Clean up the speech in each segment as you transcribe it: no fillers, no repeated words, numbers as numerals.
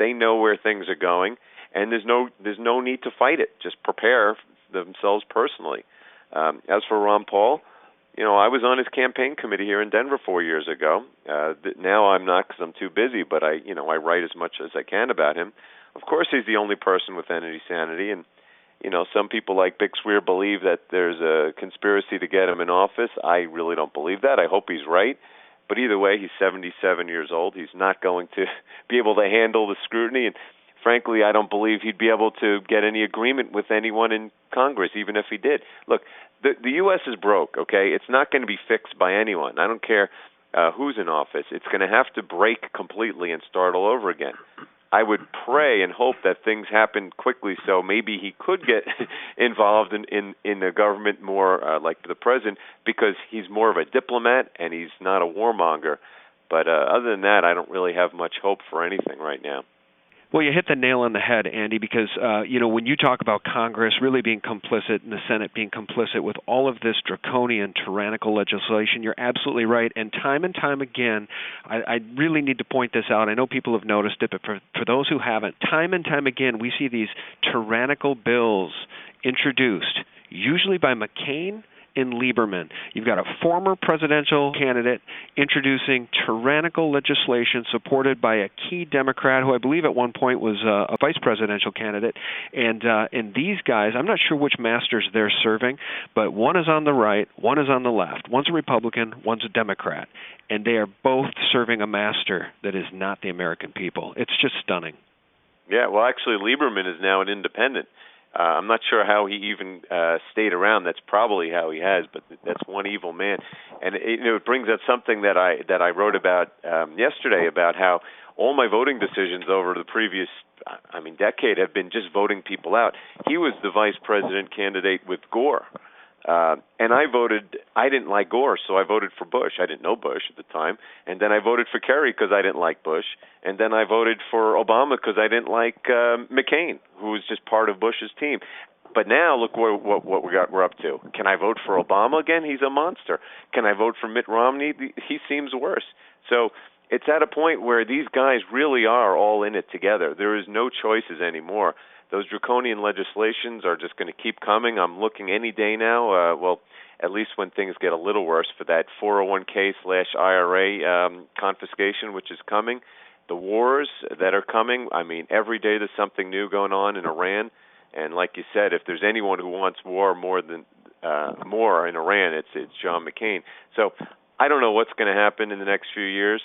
They know where things are going, and there's no need to fight it. Just prepare themselves personally. As for Ron Paul, I was on his campaign committee here in Denver 4 years ago. Now I'm not because I'm too busy, but I write as much as I can about him. Of course, he's the only person with any sanity, and some people like Big Swear believe that there's a conspiracy to get him in office. I really don't believe that. I hope he's right. But either way, he's 77 years old. He's not going to be able to handle the scrutiny. And frankly, I don't believe he'd be able to get any agreement with anyone in Congress, even if he did. Look, the U.S. is broke, okay? It's not going to be fixed by anyone. I don't care who's in office. It's going to have to break completely and start all over again. I would pray and hope that things happen quickly so maybe he could get involved in the government more like the president, because he's more of a diplomat and he's not a warmonger. But other than that, I don't really have much hope for anything right now. Well, you hit the nail on the head, Andy, because, when you talk about Congress really being complicit and the Senate being complicit with all of this draconian, tyrannical legislation, you're absolutely right. And time again, I really need to point this out. I know people have noticed it, but for those who haven't, time and time again, we see these tyrannical bills introduced, usually by McCain and Lieberman. You've got a former presidential candidate introducing tyrannical legislation supported by a key Democrat who I believe at one point was a vice presidential candidate. And these guys, I'm not sure which masters they're serving, but one is on the right, one is on the left. One's a Republican, one's a Democrat. And they are both serving a master that is not the American people. It's just stunning. Yeah, well, actually, Lieberman is now an independent. I'm not sure how he even stayed around. That's probably how he has, but that's one evil man. And it brings up something that I wrote about yesterday about how all my voting decisions over the previous, decade have been just voting people out. He was the vice president candidate with Gore. And I didn't like Gore, so I voted for Bush. I didn't know Bush at the time. And then I voted for Kerry because I didn't like Bush. And then I voted for Obama because I didn't like McCain, who was just part of Bush's team. But now look what we're up to. Can I vote for Obama again? He's a monster. Can I vote for Mitt Romney? He seems worse. So it's at a point where these guys really are all in it together. There is no choices anymore. Those draconian legislations are just going to keep coming. I'm looking any day now, at least when things get a little worse, for that 401k/IRA confiscation, which is coming. The wars that are coming, every day there's something new going on in Iran. And like you said, if there's anyone who wants war more in Iran, it's John McCain. So I don't know what's going to happen in the next few years.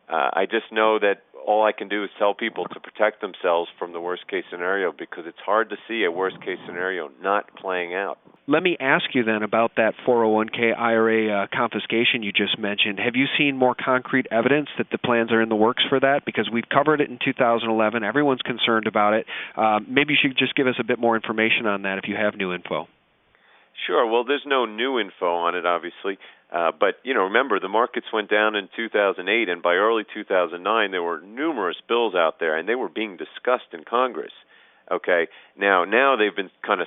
I just know that all I can do is tell people to protect themselves from the worst-case scenario, because it's hard to see a worst-case scenario not playing out. Let me ask you then about that 401k IRA confiscation you just mentioned. Have you seen more concrete evidence that the plans are in the works for that? Because we've covered it in 2011. Everyone's concerned about it. Maybe you should just give us a bit more information on that if you have new info. Sure. Well, there's no new info on it, obviously. But, remember, the markets went down in 2008, and by early 2009, there were numerous bills out there, and they were being discussed in Congress. Okay? Now they've been kind of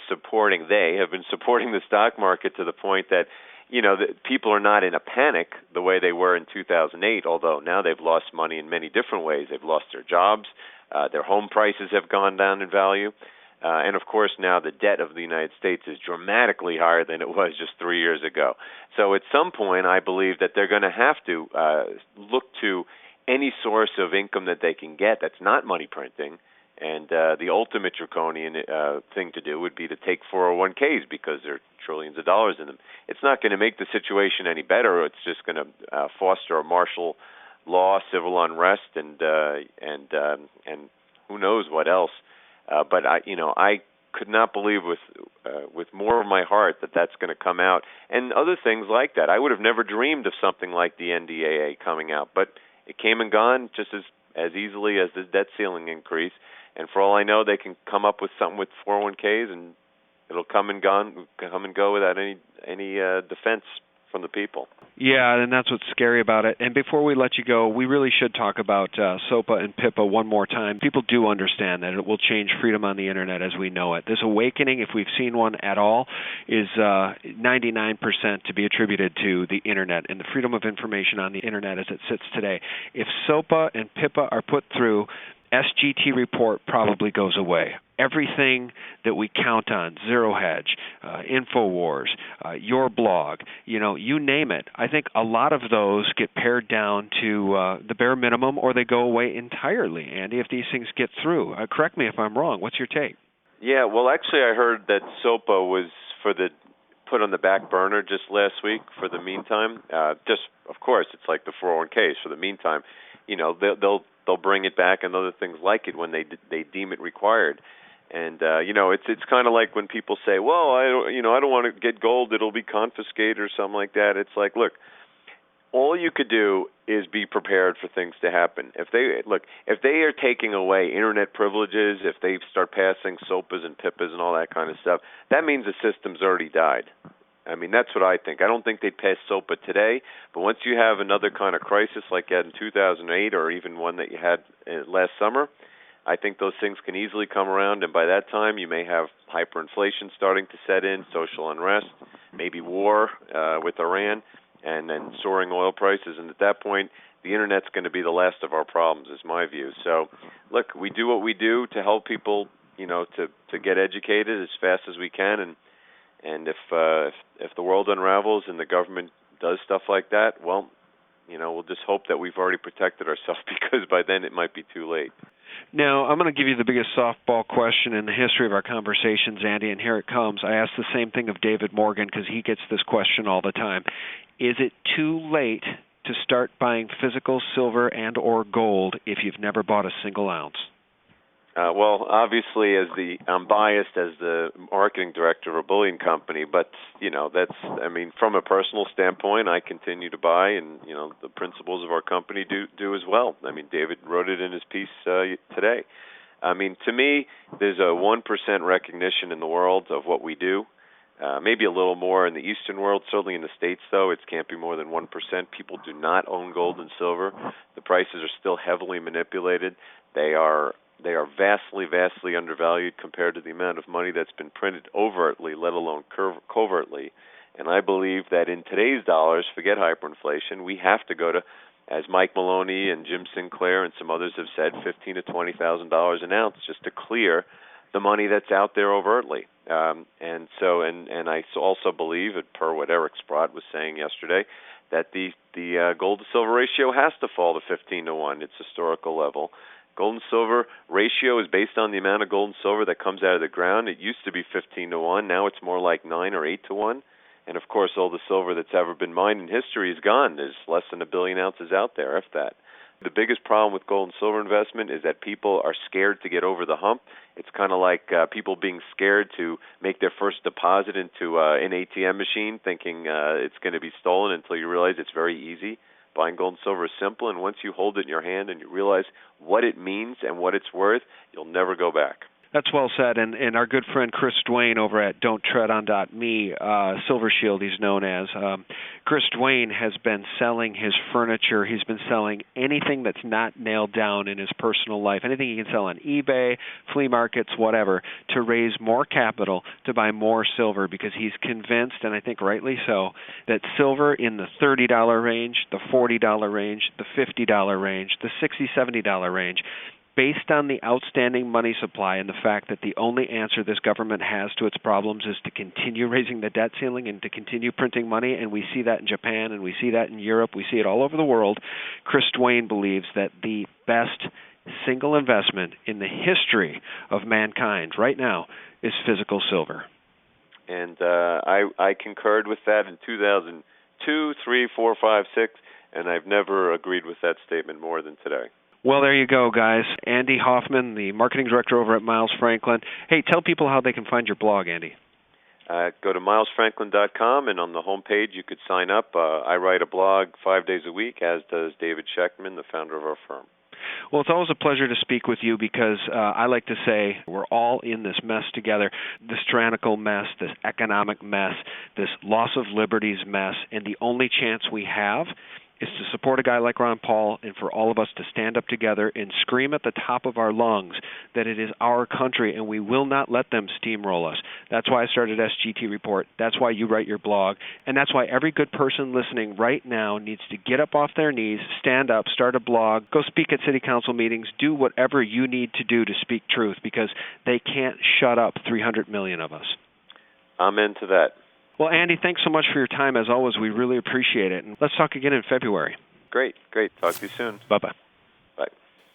they have been supporting the stock market to the point that, that people are not in a panic the way they were in 2008, although now they've lost money in many different ways. They've lost their jobs. Their home prices have gone down in value. And, of course, now the debt of the United States is dramatically higher than it was just 3 years ago. So at some point, I believe that they're going to have to look to any source of income that they can get that's not money printing. And the ultimate draconian thing to do would be to take 401ks, because there are trillions of dollars in them. It's not going to make the situation any better. It's just going to foster a martial law, civil unrest, and who knows what else. But I could not believe with more of my heart that that's going to come out, and other things like that. I would have never dreamed of something like the NDAA coming out, but it came and gone just as easily as the debt ceiling increase. And for all I know, they can come up with something with 401ks, and it'll come and go without any defense from the people. Yeah, and that's what's scary about it. And before we let you go, we really should talk about SOPA and PIPA one more time. People do understand that it will change freedom on the Internet as we know it. This awakening, if we've seen one at all, is 99% to be attributed to the Internet and the freedom of information on the Internet as it sits today. If SOPA and PIPA are put through, SGT report probably goes away. Everything that we count on, Zero Hedge, InfoWars, your blog, you name it. I think a lot of those get pared down to the bare minimum, or they go away entirely, Andy, if these things get through. Correct me if I'm wrong. What's your take? Yeah, well, actually, I heard that SOPA was put on the back burner just last week for the meantime. Just, of course, it's like the 401ks for the meantime. They'll bring it back and other things like it when they deem it required. And it's kind of like when people say, well, I don't want to get gold, it'll be confiscated or something like that. It's like, look, all you could do is be prepared for things to happen. If they are taking away internet privileges, if they start passing SOPAs and PIPAs and all that kind of stuff, that means the system's already died. I mean, that's what I think. I don't think they'd pass SOPA today, but once you have another kind of crisis like you had in 2008 or even one that you had last summer, I think those things can easily come around, and by that time you may have hyperinflation starting to set in, social unrest, maybe war with Iran, and then soaring oil prices. And at that point, the Internet's going to be the last of our problems, is my view. So, look, we do what we do to help people, to get educated as fast as we can, and if the world unravels and the government does stuff like that, well, we'll just hope that we've already protected ourselves, because by then it might be too late. Now, I'm going to give you the biggest softball question in the history of our conversations, Andy, and here it comes. I asked the same thing of David Morgan because he gets this question all the time. Is it too late to start buying physical silver and or gold if you've never bought a single ounce? Well, obviously, I'm biased as the marketing director of a bullion company, but from a personal standpoint, I continue to buy, and the principals of our company do as well. I mean, David wrote it in his piece today. I mean, to me, there's a 1% recognition in the world of what we do. Maybe a little more in the Eastern world. Certainly in the States, though, it can't be more than 1%. People do not own gold and silver. The prices are still heavily manipulated. They are vastly undervalued compared to the amount of money that's been printed overtly, let alone covertly. And I believe that in today's dollars, forget hyperinflation, we have to go to, as Mike Maloney and Jim Sinclair and some others have said, $15,000 to $20,000 an ounce just to clear the money that's out there overtly. And I also believe, per what Eric Sprott was saying yesterday, that the gold to silver ratio has to fall to 15 to 1, its historical level. Gold and silver ratio is based on the amount of gold and silver that comes out of the ground. It used to be 15 to 1. Now it's more like 9 or 8 to 1. And, of course, all the silver that's ever been mined in history is gone. There's less than 1 billion ounces out there, if that. The biggest problem with gold and silver investment is that people are scared to get over the hump. It's kind of like people being scared to make their first deposit into an ATM machine, thinking it's going to be stolen, until you realize it's very easy. Buying gold and silver is simple, and once you hold it in your hand and you realize what it means and what it's worth, you'll never go back. That's well said, and our good friend Chris Dwayne over at Don'tTreadOn.me, Silver Shield he's known as, Chris Dwayne has been selling his furniture. He's been selling anything that's not nailed down in his personal life, anything he can sell on eBay, flea markets, whatever, to raise more capital to buy more silver, because he's convinced, and I think rightly so, that silver in the $30 range, the $40 range, the $50 range, the $60, $70 range, based on the outstanding money supply and the fact that the only answer this government has to its problems is to continue raising the debt ceiling and to continue printing money, and we see that in Japan and we see that in Europe, we see it all over the world, Chris Dwayne believes that the best single investment in the history of mankind right now is physical silver. And I concurred with that in 2002, 3, 4, 5, 6, and I've never agreed with that statement more than today. Well, there you go, guys. Andy Hoffman, the marketing director over at Miles Franklin. Hey, tell people how they can find your blog, Andy. Go to milesfranklin.com, and on the homepage you could sign up. I write a blog 5 days a week, as does David Schechtman, the founder of our firm. Well, it's always a pleasure to speak with you, because I like to say we're all in this mess together, this tyrannical mess, this economic mess, this loss of liberties mess, and the only chance we have is to support a guy like Ron Paul and for all of us to stand up together and scream at the top of our lungs that it is our country and we will not let them steamroll us. That's why I started SGT Report. That's why you write your blog. And that's why every good person listening right now needs to get up off their knees, stand up, start a blog, go speak at city council meetings, do whatever you need to do to speak truth, because they can't shut up 300 million of us. Amen to that. Well, Andy, thanks so much for your time. As always, we really appreciate it. And let's talk again in February. Great. Talk to you soon. Bye-bye. Bye.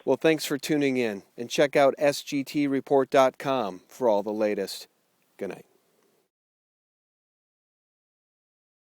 Well, thanks for tuning in, and check out sgtreport.com for all the latest. Good night.